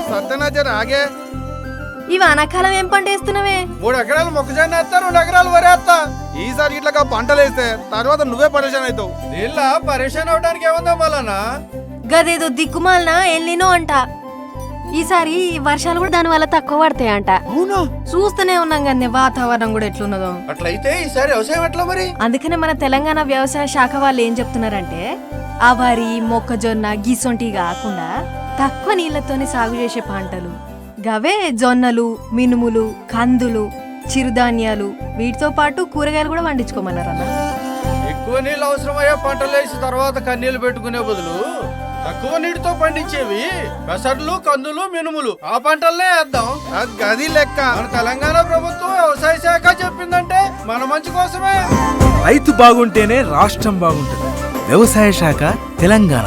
సత్యనాజర్ ఆగే. ఈ వానాకాలం ఏం పంట వేస్తున్నావే? 3 ఎకరాలు మొక్కజొన్న వేస్తా, 2 ఎకరాలు వరి వేస్తా. ఈసారి ఇట్లా పంటలు వేస్తే తర్వాత నువ్వే పరేషాన్ అవుతావు. నీళ్ళ పరేషాన్ అవడానికి ఏముందా మళ్ళా? గదేదో దిక్కుమాలన ఎల్లినో అంట. ఈసారి వర్షాలు కూడా దాని వల్ల తక్కువ పడతాయంట. చూస్తూనే ఉన్నాం కానీ వాతావరణం కూడా ఎట్లున్నదో. అట్లయితే ఈసారి వ్యవసాయం ఎట్లా మరి? అందుకనే మన తెలంగాణ వ్యవసాయ శాఖ వాళ్ళు ఏం చెప్తున్నారంటే ఆ వరి మొక్కజొన్న గిసొంటి కాకుండా తక్కువ నీళ్లతోనే సాగు చేసే పంటలు గవే జొన్నలు, మినుములు, కందులు, చిరుధాన్యాలు వీటితో పాటు కూరగాయలు కూడా పండించుకోమన్నారు అన్న. ఎక్కువ నీళ్ళు అవసరమయ్యే పంటలు వేసి తర్వాత కన్నీళ్లు పెట్టుకునే బదులు తక్కువ నీటితో పండించేవి పెసర్లు, కందులు, మినుములు ఆ పంటలనే వేద్దాం. గది లెక్క. మన తెలంగాణ ప్రభుత్వం వ్యవసాయ శాఖ చెప్పిందంటే మన మంచి కోసమే. రైతు బాగుంటేనే రాష్ట్రం బాగుంటుంది. వ్యవసాయ శాఖ తెలంగాణ.